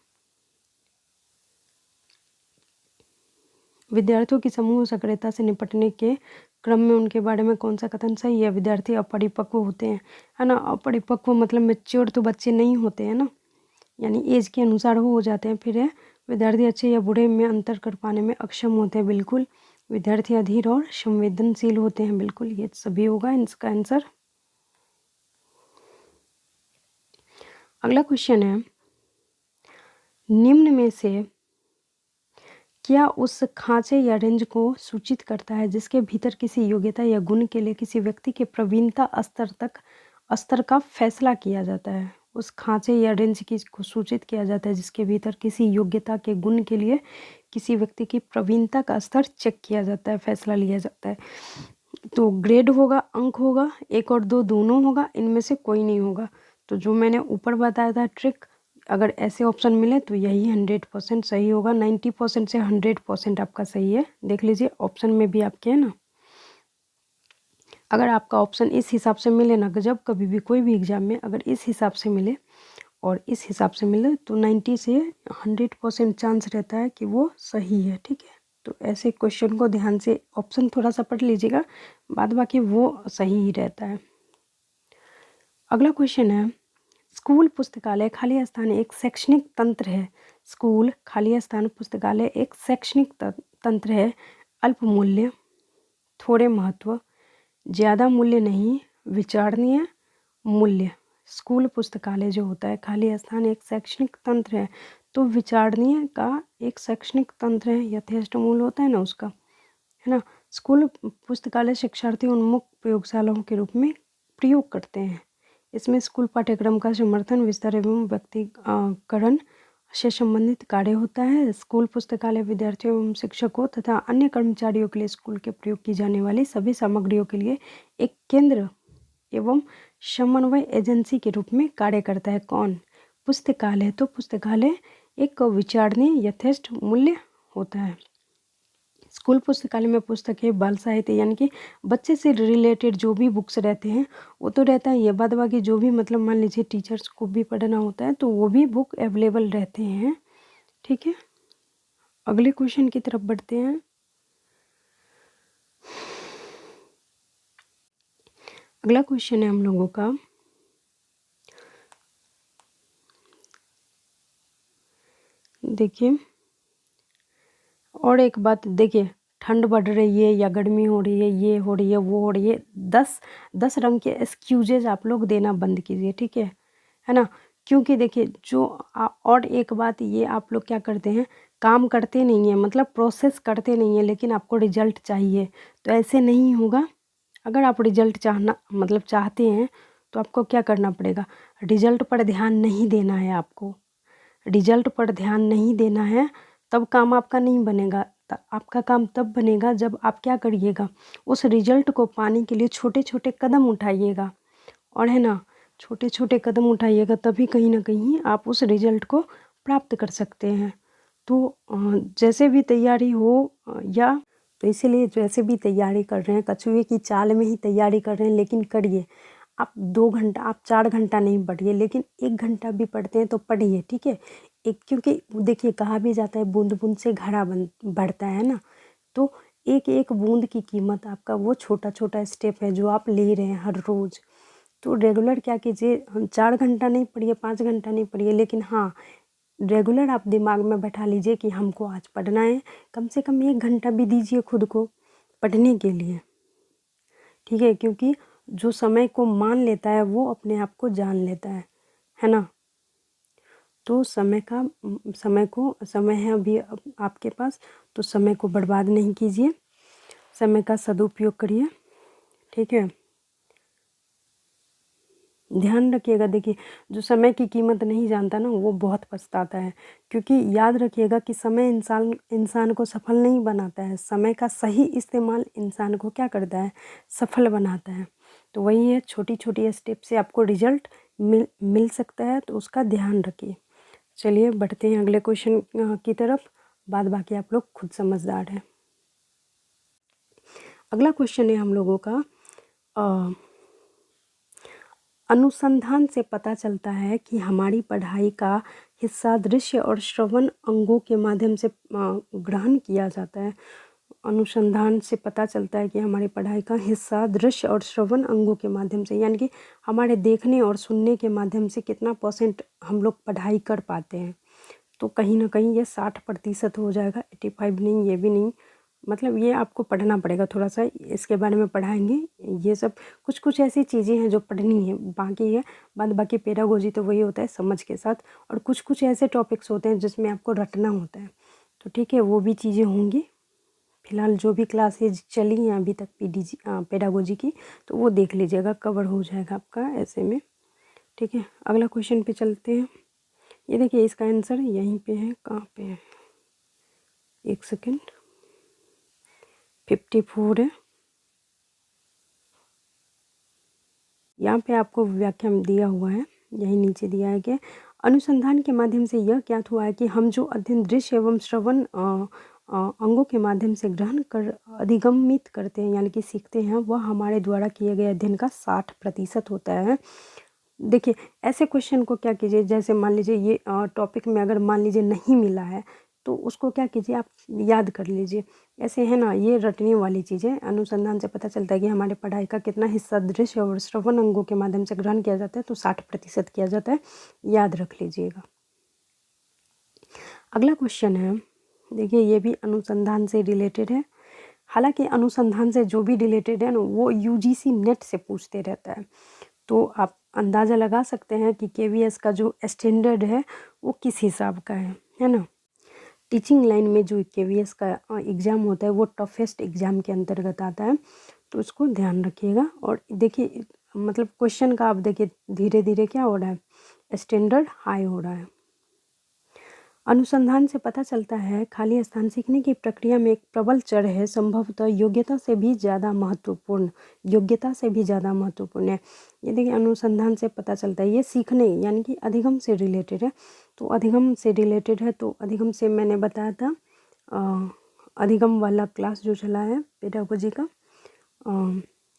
विद्यार्थियों की समूह सक्रियता से निपटने के क्रम में उनके बारे में कौन सा कथन सही है। विद्यार्थी अपरिपक्व होते हैं, है ना। अपरिपक्व मतलब मैच्योर तो बच्चे नहीं होते हैं ना, यानी एज के अनुसार हो जाते हैं। फिर है, विद्यार्थी अच्छे या बुरे में अंतर कर पाने में अक्षम होते हैं, बिल्कुल। विद्यार्थी अधीर और संवेदनशील होते हैं, बिल्कुल, ये सभी होगा इसका आंसर। अगला क्वेश्चन है, निम्न में से क्या उस खांचे या रेंज को सूचित करता है जिसके भीतर किसी योग्यता या गुण के लिए किसी व्यक्ति के प्रवीणता स्तर का फैसला किया जाता है। उस खांचे या रेंज की को सूचित किया जाता है जिसके भीतर किसी योग्यता के गुण के लिए किसी व्यक्ति की प्रवीणता का स्तर चेक किया जाता है, फैसला लिया जाता है। तो ग्रेड होगा, अंक होगा, 1 और 2 दोनों होगा, इनमें से कोई नहीं होगा। तो जो मैंने ऊपर बताया था ट्रिक, अगर ऐसे ऑप्शन मिले तो यही 100% सही होगा। 90% से 100% आपका सही है। देख लीजिए ऑप्शन में भी आपके है ना, अगर आपका ऑप्शन इस हिसाब से मिले ना, जब कभी भी कोई भी एग्जाम में अगर इस हिसाब से मिले और इस हिसाब से मिले तो 90 से 100% चांस रहता है कि वो सही है। ठीक है, तो ऐसे क्वेश्चन को ध्यान से ऑप्शन थोड़ा सा पढ़ लीजिएगा, बाद बाकी वो सही ही रहता है। अगला क्वेश्चन है, स्कूल पुस्तकालय खाली स्थान एक शैक्षणिक तंत्र है। स्कूल खाली स्थान पुस्तकालय एक शैक्षणिक तंत्र है। अल्प मूल्य, थोड़े महत्व, ज़्यादा मूल्य नहीं, विचारणीय मूल्य। स्कूल पुस्तकालय जो होता है खाली स्थान एक शैक्षणिक तंत्र है, तो विचारणीय का एक शैक्षणिक तंत्र है, यथेष्ट मूल्य होता है ना उसका, है ना। स्कूल पुस्तकालय शिक्षार्थी उन्मुख प्रयोगशालाओं के रूप में प्रयोग करते हैं। इसमें स्कूल पाठ्यक्रम का समर्थन, विस्तार एवं व्यक्तिकरण से संबंधित कार्य होता है। स्कूल पुस्तकालय विद्यार्थियों एवं शिक्षकों तथा अन्य कर्मचारियों के लिए स्कूल के प्रयोग की जाने वाली सभी सामग्रियों के लिए एक केंद्र एवं समन्वय एजेंसी के रूप में कार्य करता है। कौन? पुस्तकालय। तो पुस्तकालय एक विचारणीय यथेष्ट मूल्य होता है। स्कूल पुस्तकालय में पुस्तकें, बाल साहित्य यानी कि बच्चे से रिलेटेड जो भी बुक्स रहते हैं वो तो रहता है, ये बाद बाकी जो भी मतलब मान लीजिए टीचर्स को भी पढ़ना होता है तो वो भी बुक अवेलेबल रहते हैं। ठीक है, अगले क्वेश्चन की तरफ बढ़ते हैं। अगला क्वेश्चन है हम लोगों का, देखिए और एक बात देखिए, ठंड बढ़ रही है या गर्मी हो रही है, ये हो रही है, वो हो रही है, 10 रंग के एक्सक्यूजेज आप लोग देना बंद कीजिए। ठीक है ना। क्योंकि देखिए और एक बात ये, आप लोग क्या करते हैं, काम करते नहीं हैं, मतलब प्रोसेस करते नहीं हैं, लेकिन आपको रिजल्ट चाहिए, तो ऐसे नहीं होगा। अगर आप रिजल्ट चाहते हैं तो आपको क्या करना पड़ेगा, रिजल्ट पर ध्यान नहीं देना है। आपको रिजल्ट पर ध्यान नहीं देना है, तब काम आपका नहीं बनेगा। आपका काम तब बनेगा जब आप क्या करिएगा, उस रिजल्ट को पाने के लिए छोटे छोटे कदम उठाइएगा, और है ना, छोटे छोटे कदम उठाइएगा, तभी कहीं ना कहीं आप उस रिजल्ट को प्राप्त कर सकते हैं। तो जैसे भी तैयारी हो या तो इसीलिए जैसे भी तैयारी कर रहे हैं, कछुए की चाल में ही तैयारी कर रहे हैं, लेकिन करिए। आप 2 घंटा, आप 4 घंटा नहीं पढ़िए, लेकिन 1 घंटा भी पढ़ते हैं तो पढ़िए। ठीक है, क्योंकि देखिए कहा भी जाता है बूंद बूंद से घड़ा बढ़ता है ना। तो एक एक बूंद की कीमत, आपका वो छोटा छोटा स्टेप है जो आप ले रहे हैं हर रोज़। तो रेगुलर क्या कीजिए, हम 4 घंटा नहीं पढ़िए, 5 घंटा नहीं पढ़िए, लेकिन हाँ रेगुलर आप दिमाग में बैठा लीजिए कि हमको आज पढ़ना है। कम से कम 1 घंटा भी दीजिए खुद को पढ़ने के लिए। ठीक है, क्योंकि जो समय को मान लेता है वो अपने आप को जान लेता है ना। तो समय है अभी आपके पास, तो समय को बर्बाद नहीं कीजिए, समय का सदुपयोग करिए। ठीक है, ध्यान रखिएगा। देखिए जो समय की कीमत नहीं जानता ना वो बहुत पछताता है, क्योंकि याद रखिएगा कि समय इंसान को सफल नहीं बनाता है, समय का सही इस्तेमाल इंसान को क्या करता है, सफल बनाता है। तो वही है, छोटी छोटी स्टेप से आपको रिजल्ट मिल सकता है, तो उसका ध्यान रखिए। चलिए बढ़ते हैं अगले क्वेश्चन की तरफ, बाद बाकी आप लोग खुद समझदार हैं। अगला क्वेश्चन है हम लोगों का, अनुसंधान से पता चलता है कि हमारी पढ़ाई का हिस्सा दृश्य और श्रवण अंगों के माध्यम से ग्रहण किया जाता है। अनुसंधान से पता चलता है कि हमारी पढ़ाई का हिस्सा दृश्य और श्रवण अंगों के माध्यम से, यानी कि हमारे देखने और सुनने के माध्यम से कितना % हम लोग पढ़ाई कर पाते हैं। तो कहीं ना कहीं ये 60% हो जाएगा, 85 नहीं, ये भी नहीं। मतलब ये आपको पढ़ना पड़ेगा थोड़ा सा, इसके बारे में पढ़ाएंगे। ये सब कुछ कुछ ऐसी चीज़ें हैं जो पढ़नी है, बाकी है बाद बाकी पेडागोजी तो वही होता है समझ के साथ, और कुछ कुछ ऐसे टॉपिक्स होते हैं जिसमें आपको रटना होता है। तो ठीक है, वो भी चीज़ें होंगी। फिलहाल जो भी क्लासेज चली हैं अभी तक पेडागोजी की, तो वो देख लीजिएगा, कवर हो जाएगा आपका ऐसे में। ठीक है, अगला क्वेश्चन पे चलते हैं। ये देखिए इसका आंसर यहीं पे है, कहाँ पे है, एक सेकेंड, 54 है। यहाँ पे आपको व्याख्या दिया हुआ है, यही नीचे दिया है कि अनुसंधान के माध्यम से यह ज्ञात हुआ है कि हम जो अध्ययन दृश्य एवं श्रवण अंगों के माध्यम से ग्रहण कर अधिगमित करते हैं यानी कि सीखते हैं, वह हमारे द्वारा किए गए अध्ययन का 60% होता है। देखिए ऐसे क्वेश्चन को क्या कीजिए, जैसे मान लीजिए ये टॉपिक में अगर मान लीजिए नहीं मिला है तो उसको क्या कीजिए, आप याद कर लीजिए। ऐसे है ना, ये रटने वाली चीज़ें, अनुसंधान से पता चलता है कि हमारे पढ़ाई का कितना हिस्सा दृश्य और श्रवण अंगों के माध्यम से ग्रहण किया जाता है, तो 60% किया जाता है, याद रख लीजिएगा। अगला क्वेश्चन है, देखिए ये भी अनुसंधान से रिलेटेड है। हालांकि अनुसंधान से जो भी रिलेटेड है ना वो यूजीसी नेट से पूछते रहता है, तो आप अंदाज़ा लगा सकते हैं कि केवीएस का जो स्टैंडर्ड है वो किस हिसाब का है ना। टीचिंग लाइन में जो केवीएस का एग्ज़ाम होता है वो टफेस्ट एग्ज़ाम के अंतर्गत आता है, तो उसको ध्यान रखिएगा। और देखिए मतलब क्वेश्चन का आप देखिए धीरे धीरे क्या हो रहा है, स्टैंडर्ड हाई हो रहा है। अनुसंधान से पता चलता है खाली स्थान सीखने की प्रक्रिया में एक प्रबल चर है, संभवतः योग्यता से भी ज़्यादा महत्वपूर्ण है। ये देखिए अनुसंधान से पता चलता है, ये सीखने यानी कि अधिगम से रिलेटेड है, तो अधिगम से रिलेटेड है, तो अधिगम से मैंने बताया था अधिगम वाला क्लास जो चला है पेडागोजी का,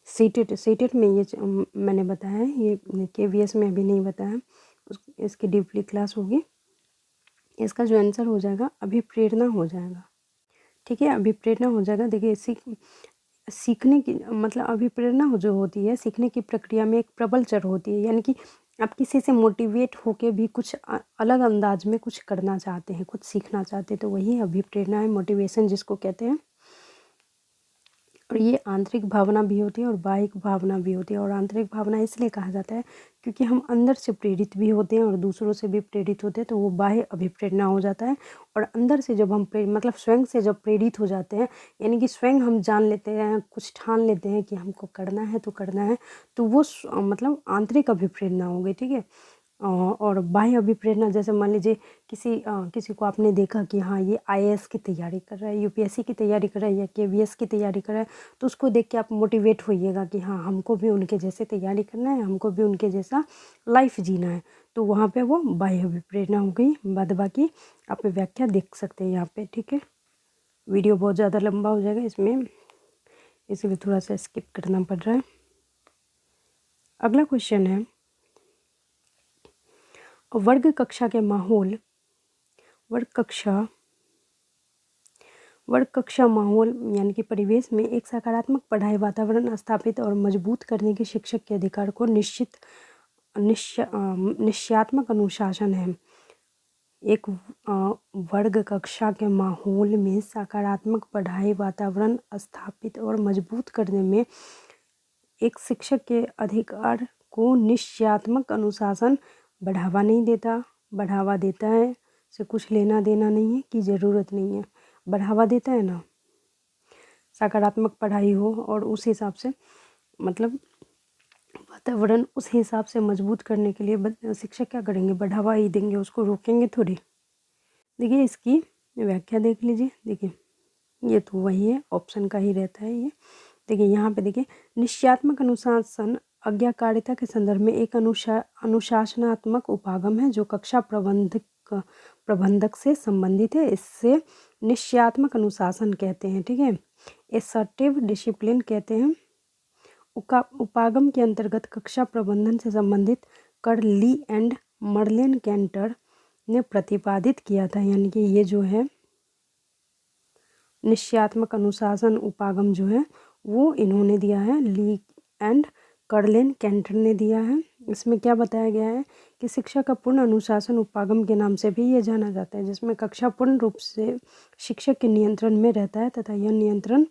सीटेट में ये मैंने बताया है, ये केवीएस में अभी नहीं बताया, इसकी डीपली क्लास होगी। इसका जो आंसर हो जाएगा अभिप्रेरणा हो जाएगा, ठीक है, अभिप्रेरणा हो जाएगा। देखिए सीखने की मतलब अभिप्रेरणा जो होती है सीखने की प्रक्रिया में एक प्रबल चर होती है, यानी कि आप किसी से मोटिवेट होके भी कुछ अलग अंदाज में कुछ करना चाहते हैं, कुछ सीखना चाहते हैं, तो वही अभिप्रेरणा है, मोटिवेशन जिसको कहते हैं। और ये आंतरिक भावना भी होती है और बाह्य भावना भी होती है, और आंतरिक भावना इसलिए कहा जाता है क्योंकि हम अंदर से प्रेरित भी होते हैं और दूसरों से भी प्रेरित होते हैं, तो वो बाह्य अभिप्रेरणा हो जाता है। और अंदर से जब हम मतलब स्वयं से जब प्रेरित हो जाते हैं, यानी कि स्वयं हम जान लेते हैं, कुछ ठान लेते हैं कि हमको करना है तो करना है, तो वो मतलब आंतरिक अभिप्रेरणा हो गई, ठीक है। और बाह्य अभिप्रेरणा जैसे मान लीजिए किसी को आपने देखा कि हाँ ये आईएएस की तैयारी कर रहा है, यूपीएससी की तैयारी कर रहा है या केवीएस की तैयारी कर रहा है, तो उसको देख के आप मोटिवेट होइएगा कि हाँ हमको भी उनके जैसे तैयारी करना है, हमको भी उनके जैसा लाइफ जीना है, तो वहाँ पे वो बाह्य अभिप्रेरणा हो गई। बाद बाकी आप व्याख्या देख सकते हैं यहाँ पे, ठीक है। वीडियो बहुत ज़्यादा लंबा हो जाएगा इसमें, इसलिए थोड़ा सा स्किप करना पड़ रहा है। अगला क्वेश्चन है, वर्ग कक्षा माहौल यानी कि परिवेश में एक सकारात्मक पढ़ाई वातावरण स्थापित और मजबूत करने के शिक्षक के अधिकार को निश्चयात्मक अनुशासन है। एक वर्ग कक्षा के माहौल में सकारात्मक पढ़ाई वातावरण स्थापित और मजबूत करने में एक शिक्षक के अधिकार को निश्चयात्मक अनुशासन बढ़ावा नहीं देता, बढ़ावा देता है, से कुछ लेना देना नहीं है कि ज़रूरत नहीं है, बढ़ावा देता है ना, सकारात्मक पढ़ाई हो और उस हिसाब से मतलब वातावरण उस हिसाब से मजबूत करने के लिए शिक्षक क्या करेंगे, बढ़ावा ही देंगे, उसको रोकेंगे थोड़ी। देखिए इसकी व्याख्या देख लीजिए, देखिए ये तो वही है, ऑप्शन का ही रहता है ये। देखिए यहाँ पे देखिए, निश्चयात्मक अनुशासन आज्ञाकारिता के संदर्भ में एक अनुशासनात्मक उपागम है जो कक्षा प्रबंधक से संबंधित है, इससे निश्चयात्मक अनुशासन कहते हैं, ठीक है। एसर्टिव डिसिप्लिन कहते हैं। उपागम के अंतर्गत कक्षा प्रबंधन से संबंधित कर ली एंड मर्लिन कैंटर ने प्रतिपादित किया था, यानी कि ये जो है निश्चयात्मक अनुशासन उपागम जो है वो इन्होंने दिया है, ली एंड कर्लेन कैंटर ने दिया है। इसमें क्या बताया गया है कि शिक्षा का पूर्ण अनुशासन उपागम के नाम से भी ये जाना जाता है, जिसमें कक्षा पूर्ण रूप से शिक्षक के नियंत्रण में रहता है तथा यह नियंत्रण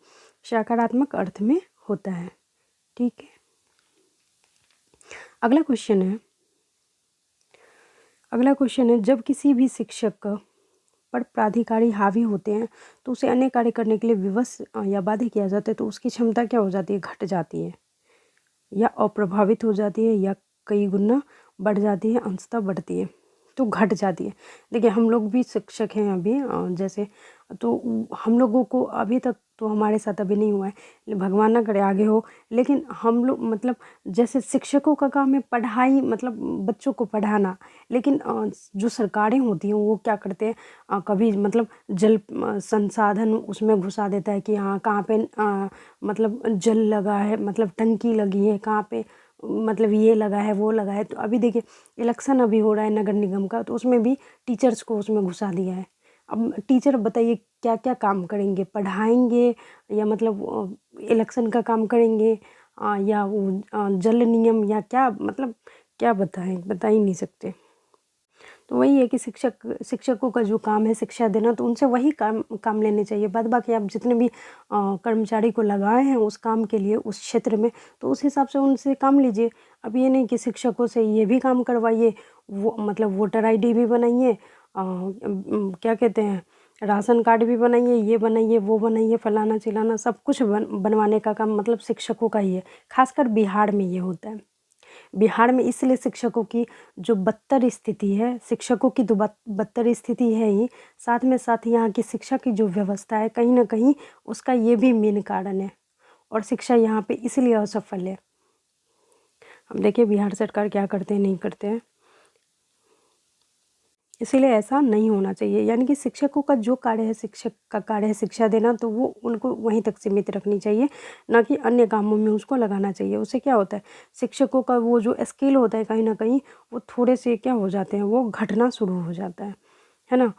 सकारात्मक अर्थ में होता है, ठीक है। अगला क्वेश्चन है, जब किसी भी शिक्षक पर प्राधिकारी हावी होते हैं तो उसे अन्य कार्य करने के लिए विवश या बाध्य किया जाता है, तो उसकी क्षमता क्या हो जाती है, घट जाती है या अप्रभावित हो जाती है या कई गुना बढ़ जाती है, अंशतः बढ़ती है, तो घट जाती है। देखिए हम लोग भी शिक्षक हैं अभी, जैसे तो हम लोगों को अभी तक तो हमारे साथ अभी नहीं हुआ है, भगवान ना करे आगे हो, लेकिन हम लोग मतलब जैसे शिक्षकों का काम है पढ़ाई, मतलब बच्चों को पढ़ाना, लेकिन जो सरकारें होती हैं वो क्या करते हैं, कभी मतलब जल संसाधन उसमें घुसा देता है कि हाँ कहाँ पे मतलब जल लगा है, मतलब टंकी लगी है कहाँ पे, मतलब ये लगा है वो लगा है। तो अभी देखिए इलेक्शन अभी हो रहा है नगर निगम का, तो उसमें भी टीचर्स को उसमें घुसा दिया है। अब टीचर बताइए क्या क्या काम करेंगे, पढ़ाएंगे या मतलब इलेक्शन का काम करेंगे, या वो जल नियम या क्या, मतलब क्या बताएं, बता ही नहीं सकते। तो वही है कि शिक्षकों का जो काम है शिक्षा देना, तो उनसे वही काम लेने चाहिए। बाद बाकी आप जितने भी कर्मचारी को लगाए हैं उस काम के लिए उस क्षेत्र में, तो उस हिसाब से उनसे काम लीजिए। अब ये नहीं कि शिक्षकों से ये भी काम करवाइए, वो मतलब वोटर आईडी भी बनाइए, क्या कहते हैं, राशन कार्ड भी बनाइए, ये बनाइए वो बनाइए, फलाना चिलाना सब कुछ बनवाने का काम मतलब शिक्षकों का ही है। खासकर बिहार में ये होता है। बिहार में इसलिए शिक्षकों की जो बदतर स्थिति है, शिक्षकों की तो बदतर स्थिति है ही, साथ में साथ यहाँ की शिक्षा की जो व्यवस्था है कहीं ना कहीं उसका ये भी मेन कारण है, और शिक्षा यहाँ पे इसलिए असफल है। अब देखिए बिहार सरकार क्या करते हैं नहीं करते हैं, इसीलिए ऐसा नहीं होना चाहिए। यानी कि शिक्षकों का जो कार्य है, शिक्षक का कार्य है शिक्षा देना, तो वो उनको वहीं तक सीमित रखनी चाहिए, ना कि अन्य कामों में उसको लगाना चाहिए। उससे क्या होता है, शिक्षकों का वो जो स्किल होता है कहीं ना कहीं वो थोड़े से क्या हो जाते हैं, वो घटना शुरू हो जाता है ना।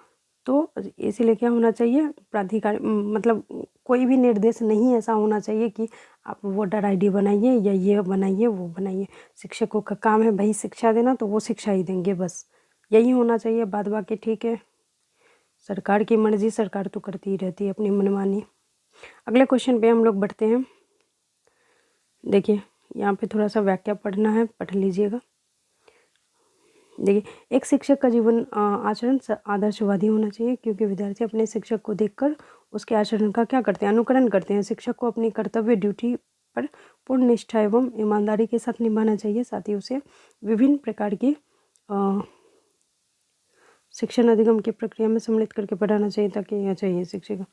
तो इसीलिए क्या होना चाहिए, प्राधिकार मतलब कोई भी निर्देश नहीं ऐसा होना चाहिए कि आप वोटर आईडी बनाइए या ये बनाइए वो बनाइए। शिक्षकों का काम है भाई शिक्षा देना, तो वो शिक्षा ही देंगे, बस यही होना चाहिए। बाद बाकी ठीक है, सरकार की मर्जी, सरकार तो करती ही रहती है अपनी मनमानी। अगले क्वेश्चन पे हम लोग बढ़ते हैं। देखिए यहाँ पे थोड़ा सा व्याख्या पढ़ना है, पढ़ लीजिएगा। देखिए एक शिक्षक का जीवन आचरण आदर्शवादी होना चाहिए, क्योंकि विद्यार्थी अपने शिक्षक को देखकर उसके आचरण का क्या करते हैं, अनुकरण करते हैं। शिक्षक को अपनी कर्तव्य ड्यूटी पर पूर्ण निष्ठा एवं ईमानदारी के साथ निभाना चाहिए। साथ ही उसे विभिन्न प्रकार की शिक्षण अधिगम की प्रक्रिया में सम्मिलित करके पढ़ाना चाहिए, ताकि यह चाहिए शिक्षक।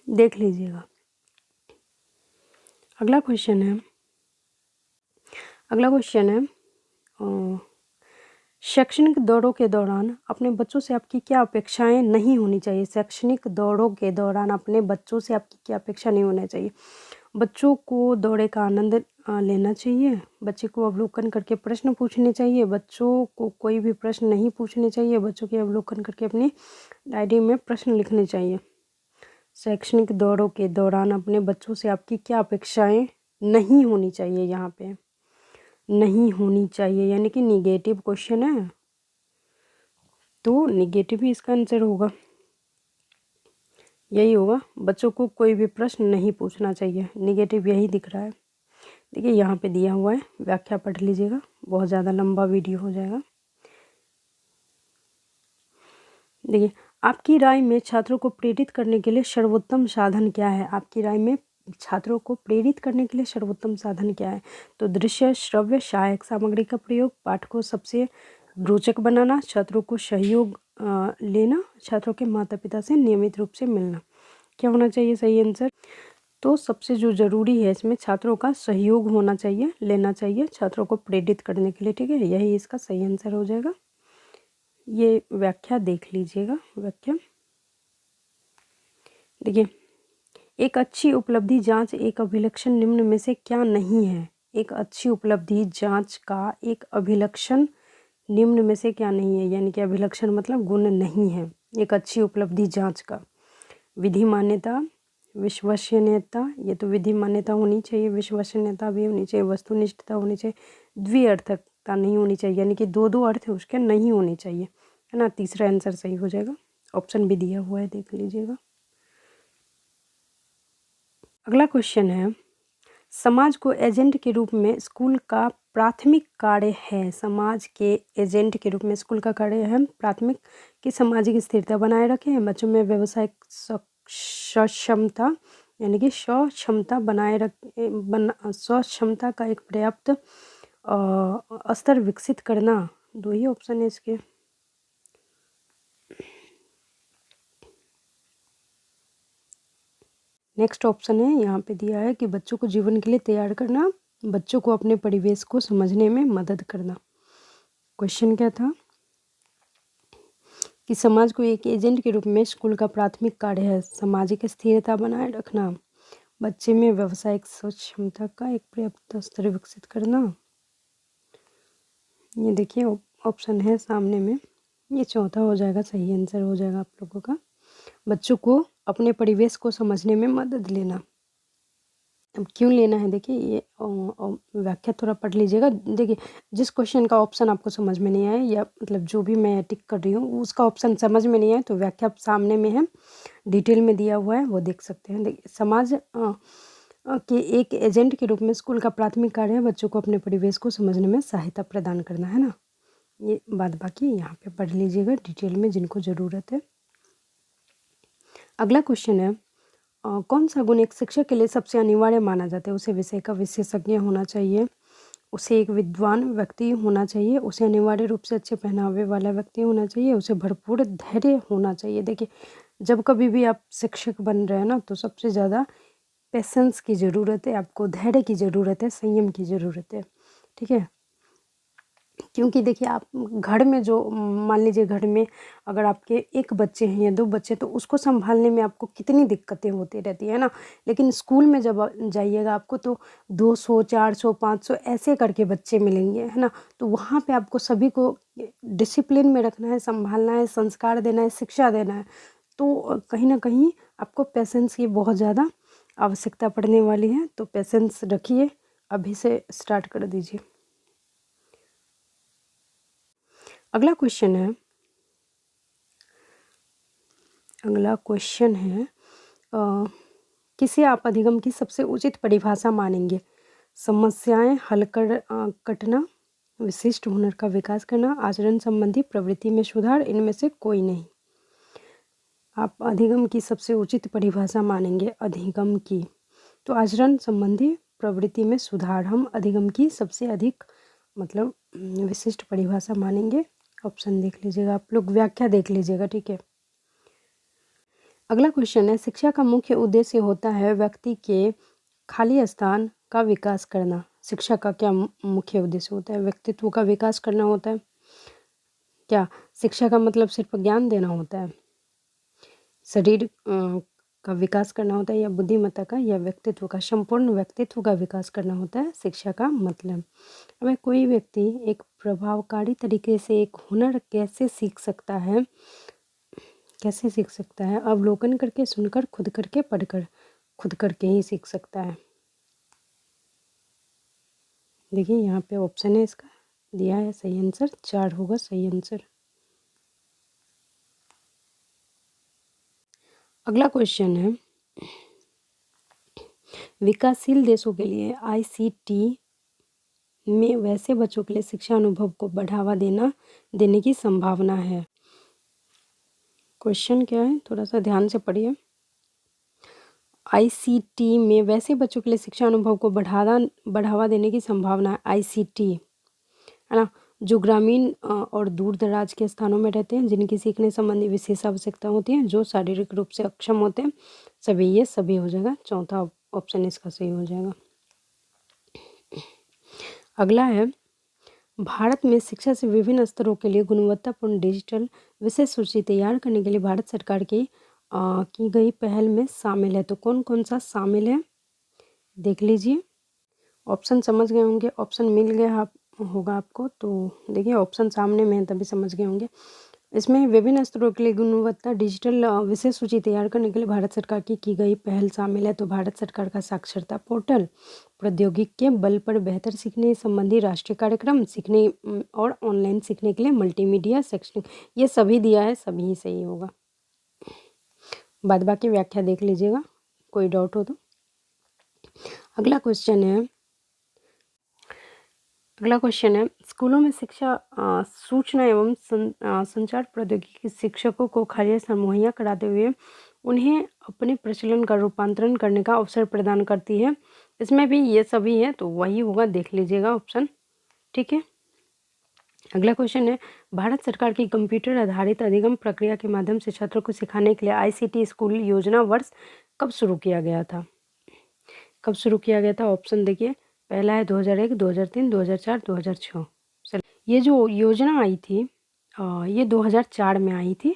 देख लीजिएगा। अगला क्वेश्चन है शैक्षणिक दौरों के दौरान अपने बच्चों से आपकी क्या अपेक्षाएं नहीं होनी चाहिए। शैक्षणिक दौरों के दौरान अपने बच्चों से आपकी क्या अपेक्षा नहीं होना चाहिए। बच्चों को दौरे का आनंद लेना चाहिए, बच्चे को अवलोकन करके प्रश्न पूछने चाहिए, बच्चों को कोई भी प्रश्न नहीं पूछने चाहिए, बच्चों के अवलोकन करके अपनी डायरी में प्रश्न लिखने चाहिए। शैक्षणिक दौरों के दौरान अपने बच्चों से आपकी क्या अपेक्षाएं नहीं होनी चाहिए, यहाँ पे नहीं होनी चाहिए यानी कि निगेटिव क्वेश्चन है, तो निगेटिव ही इसका आंसर होगा, यही होगा। बच्चों को कोई भी प्रश्न नहीं पूछना चाहिए, निगेटिव यही दिख रहा है। देखिए यहाँ पे दिया हुआ है, व्याख्या पढ़ लीजिएगा, बहुत ज़्यादा लंबा वीडियो हो जाएगा। देखिए आपकी राय में छात्रों को प्रेरित करने के लिए सर्वोत्तम साधन क्या है। आपकी राय में छात्रों को प्रेरित करने के लिए सर्वोत्तम साधन क्या है। तो दृश्य श्रव्य सहायक सामग्री का प्रयोग, पाठ को सबसे रोचक बनाना, छात्रों को सहयोग लेना, छात्रों के माता पिता से नियमित रूप से मिलना। क्या होना चाहिए सही आंसर। तो सबसे जो ज़रूरी है इसमें छात्रों का सहयोग होना चाहिए, लेना चाहिए छात्रों को प्रेरित करने के लिए, ठीक है, यही इसका सही आंसर हो जाएगा। ये व्याख्या देख लीजिएगा। व्याख्या देखिए एक अच्छी उपलब्धि जांच एक अभिलक्षण निम्न में से क्या नहीं है। एक अच्छी उपलब्धि जांच का एक अभिलक्षण निम्न में से क्या नहीं है, यानी कि अभिलक्षण मतलब गुण नहीं है एक अच्छी उपलब्धि जांच का। विधि मान्यता, विश्वसनीयता, ये तो विधि मान्यता होनी चाहिए, विश्वसनीयता भी होनी चाहिए, वस्तुनिष्ठता होनी चाहिए, द्विअर्थकता नहीं होनी चाहिए, यानी कि दो अर्थ उसके नहीं होने चाहिए, है ना। तीसरा आंसर सही हो जाएगा। ऑप्शन भी दिया हुआ है, देख लीजिएगा। अगला क्वेश्चन है समाज को एजेंट के रूप में स्कूल का प्राथमिक कार्य है। समाज के एजेंट के रूप में स्कूल का कार्य है प्राथमिक की सामाजिक स्थिरता बनाए रखें, बच्चों में व्यवसायिक सक्षमता यानी कि सक्षमता बनाए सक्षमता का एक पर्याप्त स्तर विकसित करना, 2 ही ऑप्शन है इसके। नेक्स्ट ऑप्शन है, यहाँ पे दिया है कि बच्चों को जीवन के लिए तैयार करना, बच्चों को अपने परिवेश को समझने में मदद करना। क्वेश्चन क्या था कि समाज को एक एजेंट के रूप में स्कूल का प्राथमिक कार्य है सामाजिक स्थिरता बनाए रखना, बच्चे में व्यावसायिक सोच क्षमता का एक पर्याप्त स्तर विकसित करना। ये देखिए ऑप्शन है सामने में, ये चौथा हो जाएगा, सही आंसर हो जाएगा आप लोगों का, बच्चों को अपने परिवेश को समझने में मदद लेना। अब क्यों लेना है देखिए, ये व्याख्या थोड़ा पढ़ लीजिएगा। देखिए जिस क्वेश्चन का ऑप्शन आपको समझ में नहीं आए, या मतलब जो भी मैं टिक कर रही हूँ उसका ऑप्शन समझ में नहीं आए, तो व्याख्या सामने में है, डिटेल में दिया हुआ है, वो देख सकते हैं। देखिए समाज के एक एजेंट के रूप में स्कूल का प्राथमिक कार्य है बच्चों को अपने परिवेश को समझने में सहायता प्रदान करना, है ना। ये बात बाकी यहाँ पे पढ़ लीजिएगा डिटेल में जिनको ज़रूरत है। अगला क्वेश्चन है, कौन सा गुण एक शिक्षक के लिए सबसे अनिवार्य माना जाता है? उसे विषय का विशेषज्ञ होना चाहिए, उसे एक विद्वान व्यक्ति होना चाहिए, उसे अनिवार्य रूप से अच्छे पहनावे वाला व्यक्ति होना चाहिए, उसे भरपूर धैर्य होना चाहिए। देखिए जब कभी भी आप शिक्षक बन रहे हैं ना, तो सबसे ज़्यादा पेशेंस की ज़रूरत है, आपको धैर्य की ज़रूरत है, संयम की ज़रूरत है, ठीक है। क्योंकि देखिए आप घर में जो मान लीजिए घर में अगर आपके एक बच्चे हैं या 2 बच्चे, तो उसको संभालने में आपको कितनी दिक्कतें होती रहती है ना। लेकिन स्कूल में जब जाइएगा आपको तो 200 400 500 ऐसे करके बच्चे मिलेंगे, है ना। तो वहाँ पे आपको सभी को डिसिप्लिन में रखना है, संभालना है, संस्कार देना है, शिक्षा देना है। तो कहीं ना कहीं आपको पेशेंस की बहुत ज़्यादा आवश्यकता पड़ने वाली है। तो पेशेंस रखिए, अभी से स्टार्ट कर दीजिए। अगला क्वेश्चन है, किसे आप अधिगम की सबसे उचित परिभाषा मानेंगे? समस्याएं हल करना, विशिष्ट हुनर का विकास करना, आचरण संबंधी प्रवृत्ति में सुधार, इनमें से कोई नहीं। आप अधिगम की सबसे उचित परिभाषा मानेंगे अधिगम की, तो आचरण संबंधी प्रवृत्ति में सुधार हम अधिगम की सबसे अधिक मतलब विशिष्ट परिभाषा मानेंगे। ऑप्शन देख लीजिएगा आप लोग, व्याख्या देख लीजिएगा, ठीक है। अगला क्वेश्चन है, शिक्षा का मुख्य उद्देश्य होता है व्यक्ति के खाली स्थान का विकास करना। शिक्षा का क्या मुख्य उद्देश्य होता है? व्यक्तित्व का विकास करना होता है। क्या शिक्षा का मतलब सिर्फ ज्ञान देना होता है? शरीर का विकास करना होता है, या बुद्धिमत्ता का, या व्यक्तित्व का, संपूर्ण व्यक्तित्व का विकास करना होता है शिक्षा का मतलब। अब कोई व्यक्ति एक प्रभावकारी तरीके से एक हुनर कैसे सीख सकता है? कैसे सीख सकता है? अवलोकन करके, सुनकर, खुद करके, पढ़कर। खुद करके ही सीख सकता है। देखिए यहाँ पे ऑप्शन है इसका दिया है, सही आंसर 4 होगा सही आंसर। अगला क्वेश्चन है, विकासशील देशों के लिए ICT में वैसे बच्चों के लिए शिक्षा अनुभव को बढ़ावा देने की संभावना है। क्वेश्चन क्या है, थोड़ा सा ध्यान से पढ़िए। ICT में वैसे बच्चों के लिए शिक्षा अनुभव को बढ़ावा देने की संभावना है। ICT है ना, जो ग्रामीण और दूर दराज के स्थानों में रहते हैं, जिनकी सीखने संबंधी विशेष आवश्यकता होती है, जो शारीरिक रूप से अक्षम होते हैं, सभी, ये सभी हो जाएगा। चौथा ऑप्शन इसका सही हो जाएगा। अगला है, भारत में शिक्षा से विभिन्न स्तरों के लिए गुणवत्तापूर्ण डिजिटल विषय सूची तैयार करने के लिए भारत सरकार की गई पहल में शामिल है। तो कौन कौन सा शामिल है देख लीजिए। ऑप्शन समझ गए होंगे, ऑप्शन मिल गया होगा आपको, तो देखिए ऑप्शन सामने में तभी समझ गए होंगे। इसमें विभिन्न स्तरों के लिए गुणवत्ता डिजिटल विषय सूची तैयार करने के लिए भारत सरकार की गई पहल शामिल है। तो भारत सरकार का साक्षरता पोर्टल, प्रौद्योगिकी के बल पर बेहतर सीखने संबंधी राष्ट्रीय कार्यक्रम, सीखने और ऑनलाइन सीखने के लिए मल्टीमीडिया शैक्षणिक, ये सभी दिया है, सभी ही सही होगा। बाद बाकी व्याख्या देख लीजिएगा, कोई डाउट हो तो। अगला क्वेश्चन है, स्कूलों में शिक्षा सूचना एवं संचार प्रौद्योगिकी शिक्षकों को खाली स्थान मुहैया कराते हुए उन्हें अपने प्रचलन का रूपांतरण करने का अवसर प्रदान करती है। इसमें भी ये सभी है, तो वही होगा, देख लीजिएगा ऑप्शन। ठीक है। अगला क्वेश्चन है, भारत सरकार की कंप्यूटर आधारित अधिगम प्रक्रिया के माध्यम से छात्रों को सिखाने के लिए ICT स्कूल योजना वर्ष कब शुरू किया गया था? कब शुरू किया गया था? ऑप्शन देखिए, पहला है 2001, 2003, 2004, 2006। ये जो योजना आई थी ये 2004 में आई थी,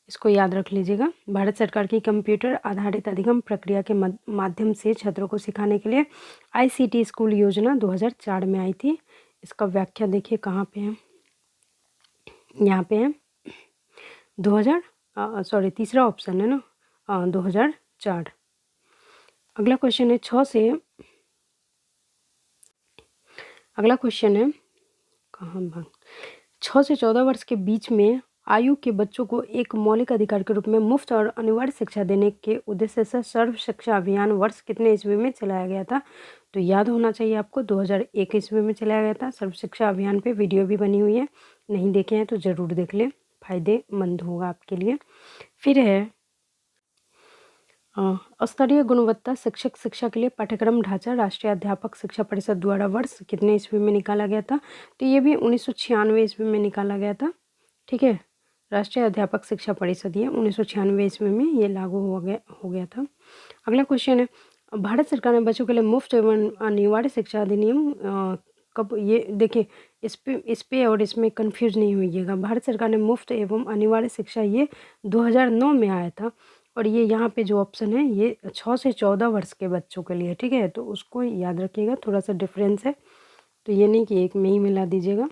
इसको याद रख लीजिएगा। भारत सरकार की कंप्यूटर आधारित अधिगम प्रक्रिया के माध्यम से छात्रों को सिखाने के लिए ICT स्कूल योजना 2004 में आई थी। इसका व्याख्या देखिए कहाँ पे है, यहाँ पे है 2000 तीसरा ऑप्शन है ना, 2004। अगला क्वेश्चन है अगला क्वेश्चन है कहाँ भाग 6 से 14 वर्ष के बीच में आयु के बच्चों को एक मौलिक अधिकार के रूप में मुफ्त और अनिवार्य शिक्षा देने के उद्देश्य से सर्व शिक्षा अभियान वर्ष कितने ईस्वी में चलाया गया था? तो याद होना चाहिए आपको, 2001 ईस्वी में चलाया गया था। सर्व शिक्षा अभियान पे वीडियो भी बनी हुई है, नहीं देखे हैं तो ज़रूर देख लें, फायदेमंद होगा आपके लिए। फिर है स्तरीय गुणवत्ता शिक्षक शिक्षा के लिए पाठ्यक्रम ढांचा राष्ट्रीय अध्यापक शिक्षा परिषद द्वारा वर्ष कितने ईस्वी में निकाला गया था? तो ये भी 1996 ईस्वी में निकाला गया था। ठीक है, राष्ट्रीय अध्यापक शिक्षा परिषद ये 1996 ईस्वी में ये लागू हो गया था। अगला क्वेश्चन है, भारत सरकार ने बच्चों के लिए मुफ्त एवं अनिवार्य शिक्षा अधिनियम कब, ये देखिए इस पे और इसमें कंफ्यूज नहीं होइएगा। भारत सरकार ने मुफ्त एवं अनिवार्य शिक्षा ये 2009 में आया था, और ये यहाँ पे जो ऑप्शन है ये 6 से 14 वर्ष के बच्चों के लिए। ठीक है, तो उसको याद रखिएगा, थोड़ा सा डिफरेंस है, तो ये नहीं कि एक में ही मिला दीजिएगा।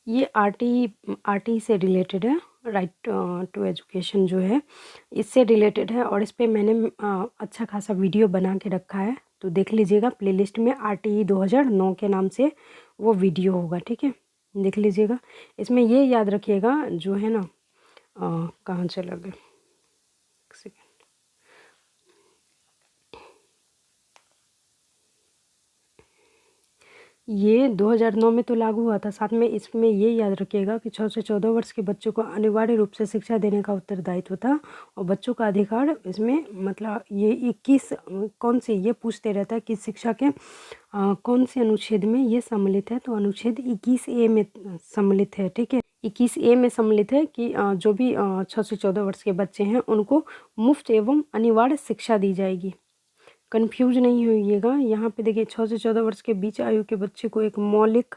ये आरटी से रिलेटेड है, राइट टू एजुकेशन जो है इससे रिलेटेड है, और इस पर मैंने अच्छा खासा वीडियो बना के रखा है, तो देख लीजिएगा प्लेलिस्ट में RTE 2009 के नाम से वो वीडियो होगा। ठीक है, देख लीजिएगा। इसमें ये याद रखिएगा जो है ना, कहाँ चला गया, एक सेकेंड, ये 2009 में तो लागू हुआ था, साथ में इसमें ये याद रखिएगा कि 6 से 14 वर्ष के बच्चों को अनिवार्य रूप से शिक्षा देने का उत्तरदायित्व था, और बच्चों का अधिकार इसमें मतलब ये 21 कौन से ये पूछते रहता है कि शिक्षा के कौन से अनुच्छेद में ये सम्मिलित है, तो अनुच्छेद 21A में सम्मिलित है। ठीक है, 21A में सम्मिलित है कि जो भी 6 से 14 वर्ष के बच्चे हैं उनको मुफ्त एवं अनिवार्य शिक्षा दी जाएगी। कन्फ्यूज नहीं होइएगा, यहाँ पे देखिए 6 से 14 वर्ष के बीच आयु के बच्चे को एक मौलिक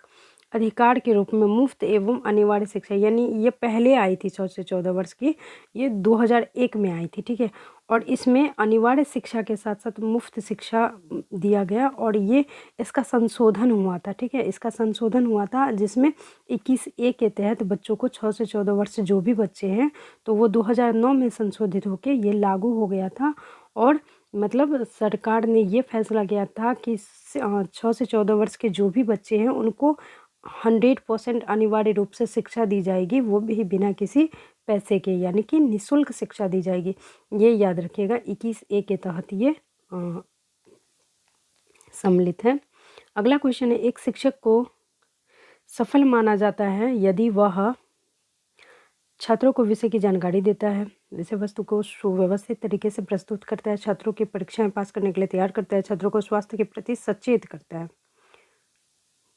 अधिकार के रूप में मुफ्त एवं अनिवार्य शिक्षा, यानी ये पहले आई थी 6 से 14 वर्ष की, ये 2001 में आई थी। ठीक है, और इसमें अनिवार्य शिक्षा के साथ साथ मुफ्त शिक्षा दिया गया, और ये इसका संशोधन हुआ था। ठीक है, इसका संशोधन हुआ था जिसमें 21A के तहत बच्चों को 6 से 14 वर्ष जो भी बच्चे हैं तो वो 2009 में संशोधित होकर ये लागू हो गया था, और मतलब सरकार ने ये फैसला किया था कि 6 से 14 वर्ष के जो भी बच्चे हैं उनको 100% अनिवार्य रूप से शिक्षा दी जाएगी, वो भी बिना किसी पैसे के, यानी कि निःशुल्क शिक्षा दी जाएगी। ये याद रखिएगा, 21A के तहत ये सम्मिलित है। अगला क्वेश्चन है, एक शिक्षक को सफल माना जाता है यदि वह छात्रों को विषय की जानकारी देता है, विषय वस्तु को सुव्यवस्थित तरीके से प्रस्तुत करता है, छात्रों की परीक्षाएं पास करने के लिए तैयार करता है, छात्रों को स्वास्थ्य के प्रति सचेत करता है।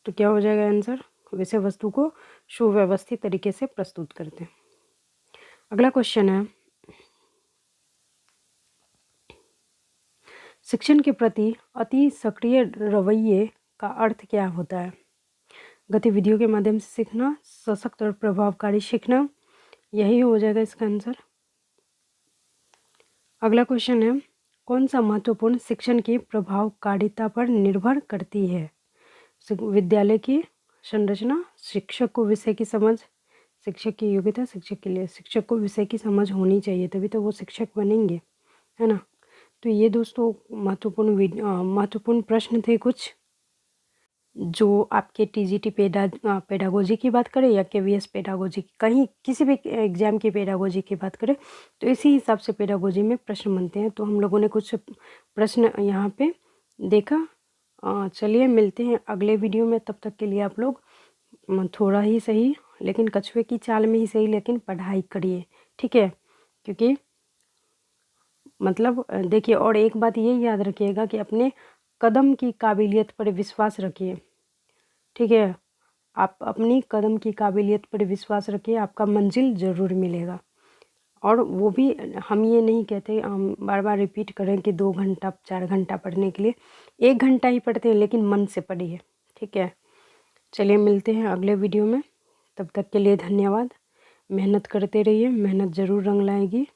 तो क्या हो जाएगा आंसर? विषय वस्तु को सुव्यवस्थित तरीके से प्रस्तुत करते हैं। अगला क्वेश्चन है, शिक्षण के प्रति अति सक्रिय रवैये का अर्थ क्या होता है? गतिविधियों के माध्यम से सीखना, सशक्त और प्रभावकारी सीखना, यही हो जाएगा इसका आंसर। अगला क्वेश्चन है, कौन सा महत्वपूर्ण शिक्षण की प्रभावकारिता पर निर्भर करती है? विद्यालय की संरचना, शिक्षक को विषय की समझ, शिक्षक की योग्यता, शिक्षक के लिए शिक्षक को विषय की समझ होनी चाहिए तभी तो वो शिक्षक बनेंगे, है ना। तो ये दोस्तों महत्वपूर्ण प्रश्न थे कुछ, जो आपके TGT पेडागोजी की बात करें या KVS पेडागोजी, कहीं किसी भी एग्ज़ाम की पेडागोजी की बात करें तो इसी हिसाब से पेडागोजी में प्रश्न बनते हैं। तो हम लोगों ने कुछ प्रश्न यहाँ पे देखा। चलिए मिलते हैं अगले वीडियो में, तब तक के लिए आप लोग थोड़ा ही सही लेकिन कछुए की चाल में ही सही लेकिन पढ़ाई करिए, ठीक है, क्योंकि मतलब देखिए, और एक बात ये याद रखिएगा कि अपने कदम की काबिलियत पर विश्वास रखिए, ठीक है? आप अपनी कदम की काबिलियत पर विश्वास रखिए, आपका मंजिल ज़रूर मिलेगा। और वो भी हम ये नहीं कहते, हम बार बार रिपीट करें कि 2 घंटा 4 घंटा पढ़ने के लिए, 1 घंटा ही पढ़ते हैं लेकिन मन से पढ़िए, ठीक है? चलिए मिलते हैं अगले वीडियो में, तब तक के लिए धन्यवाद। मेहनत करते रहिए, मेहनत ज़रूर रंग लाएगी।